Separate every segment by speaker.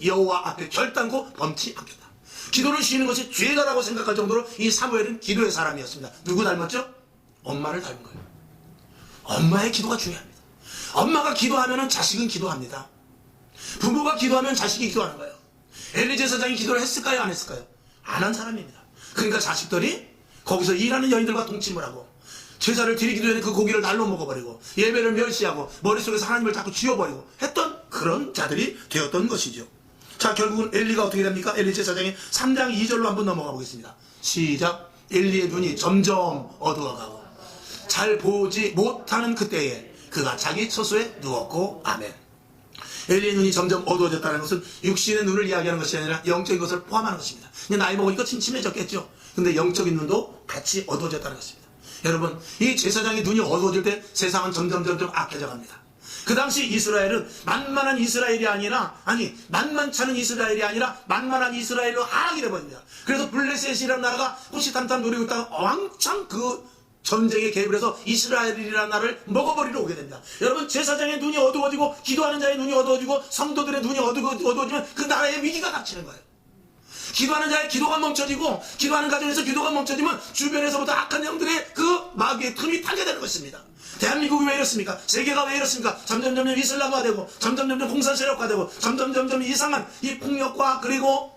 Speaker 1: 여호와 앞에 결단코 범치 않겠다. 기도를 쉬는 것이 죄다라고 생각할 정도로 이 사무엘은 기도의 사람이었습니다. 누구 닮았죠? 엄마를 닮은 거예요. 엄마의 기도가 중요합니다. 엄마가 기도하면 자식은 기도합니다. 부모가 기도하면 자식이 기도하는 거예요. 엘리 제사장이 기도를 했을까요? 안 했을까요? 안 한 사람입니다. 그러니까 자식들이 거기서 일하는 여인들과 동침을 하고 제사를 드리기도 전에 그 고기를 날로 먹어버리고 예배를 멸시하고 머릿속에서 하나님을 자꾸 지워버리고 했던 그런 자들이 되었던 것이죠. 자, 결국은 엘리가 어떻게 됩니까? 엘리 제사장이 3장 2절로 한번 넘어가 보겠습니다. 시작. 엘리의 눈이 점점 어두워가고 잘 보지 못하는 그때에 그가 자기 처소에 누웠고. 아멘. 엘리의 눈이 점점 어두워졌다는 것은 육신의 눈을 이야기하는 것이 아니라 영적인 것을 포함하는 것입니다. 나이 먹으니까 침침해졌겠죠. 근데 영적인 눈도 같이 어두워졌다는 것입니다. 여러분, 이 제사장의 눈이 어두워질 때 세상은 점점 악해져 갑니다. 그 당시 이스라엘은 만만한 이스라엘이 아니라, 만만치 않은 이스라엘이 아니라 만만한 이스라엘로 하락이 되어버립니다. 그래서 블레셋이라는 나라가 호시탐탐 노리고 있다가 왕창 그 전쟁에 개입을 해서 이스라엘이라는 나라를 먹어버리러 오게 됩니다. 여러분, 제사장의 눈이 어두워지고 기도하는 자의 눈이 어두워지고 성도들의 눈이 어두워지면 그 나라의 위기가 닥치는 거예요. 기도하는 자의 기도가 멈춰지고 기도하는 가정에서 기도가 멈춰지면 주변에서부터 악한 영들의 그 마귀의 틈이 타게 되는 것입니다. 대한민국이 왜 이렇습니까? 세계가 왜 이렇습니까? 점점 이슬람화 되고 점점 공산 세력화되고 점점 이상한 이 폭력과 그리고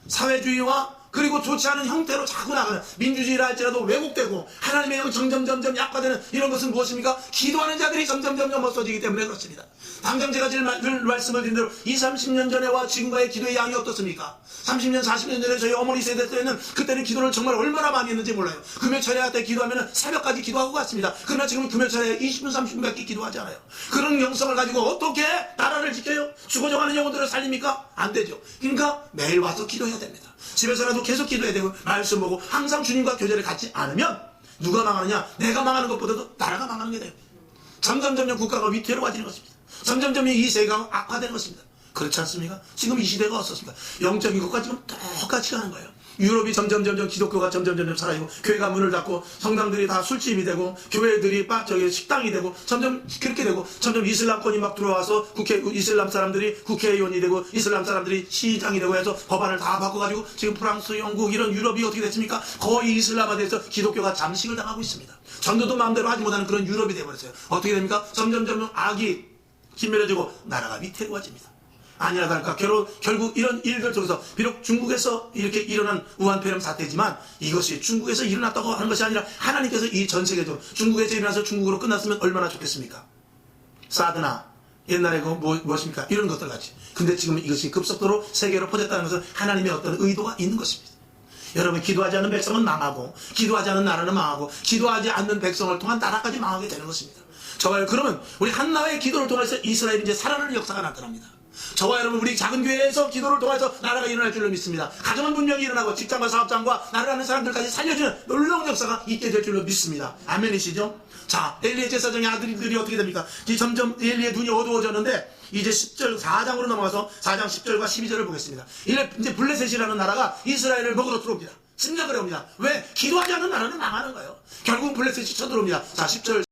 Speaker 1: 사회주의와 그리고 좋지 않은 형태로 자꾸 나가는, 민주주의라 할지라도 왜곡되고 하나님의 영이 점점 약화되는 이런 것은 무엇입니까? 기도하는 자들이 점점 없어지기 때문에 그렇습니다. 당장 제가 늘 말씀을 드린 대로 20-30년 전에와 지금과의 기도의 양이 어떻습니까? 30년, 40년 전에 저희 어머니 세대 때는 그때는 기도를 정말 얼마나 많이 했는지 몰라요. 금요철야 때 기도하면 새벽까지 기도하고 갔습니다. 그러나 지금은 금요철에 20분, 30분밖에 기도하지 않아요. 그런 영성을 가지고 어떻게 나라를 지켜요? 죽어져가는 영혼들을 살립니까? 안 되죠. 그러니까 매일 와서 기도해야 됩니다. 집에서라도 계속 기도해야 되고 말씀 보고 항상 주님과 교제를 갖지 않으면 누가 망하느냐? 내가 망하는 것보다도 나라가 망하는 게 돼요. 점점 국가가 위태로워지는 것입니다. 점점 이 세계가 악화되는 것입니다. 그렇지 않습니까? 지금 이 시대가 어떻습니까? 영적인 것과 지금 똑같이 가는 거예요. 유럽이 점점 기독교가 점점 사라지고 교회가 문을 닫고 성당들이 다 술집이 되고 교회들이 식당이 되고 점점 그렇게 되고 점점 이슬람권이 막 들어와서 이슬람 사람들이 국회의원이 되고 이슬람 사람들이 시장이 되고 해서 법안을 다 바꿔가지고 지금 프랑스, 영국 이런 유럽이 어떻게 됐습니까? 거의 이슬람화돼서 기독교가 잠식을 당하고 있습니다. 전도도 마음대로 하지 못하는 그런 유럽이 되어버렸어요. 어떻게 됩니까? 점점 악이 힘밀어지고 나라가 위태로워집니다. 아니라 다를까 결국 이런 일들 속에서 비록 중국에서 이렇게 일어난 우한폐렴 사태지만 이것이 중국에서 일어났다고 하는 것이 아니라 하나님께서 이 전 세계적으로 중국에서 일어나서 중국으로 끝났으면 얼마나 좋겠습니까? 사드나 옛날에 무엇입니까? 이런 것들 같이. 근데 지금 이것이 급속도로 세계로 퍼졌다는 것은 하나님의 어떤 의도가 있는 것입니다. 여러분, 기도하지 않는 백성은 망하고 기도하지 않는 나라는 망하고 기도하지 않는 백성을 통한 나라까지 망하게 되는 것입니다. 저와요, 그러면 우리 한나라의 기도를 통해서 이스라엘이 이제 살아나는 역사가 나타납니다. 저와 여러분, 우리 작은 교회에서 기도를 통해서 나라가 일어날 줄로 믿습니다. 가정은 분명히 일어나고 직장과 사업장과 나라를 하는 사람들까지 살려주는 놀라운 역사가 있게 될 줄로 믿습니다. 아멘이시죠? 자, 엘리의 제사장의 아들들이 어떻게 됩니까? 이제 점점 엘리의 눈이 어두워졌는데 이제 10절 4장으로 넘어가서 4장 10절과 12절을 보겠습니다. 이제 블레셋이라는 나라가 이스라엘을 먹으러 들어옵니다. 침략을 해옵니다. 왜? 기도하지 않는 나라는 망하는 거예요. 결국은 블레셋이 쳐들어옵니다. 자, 10절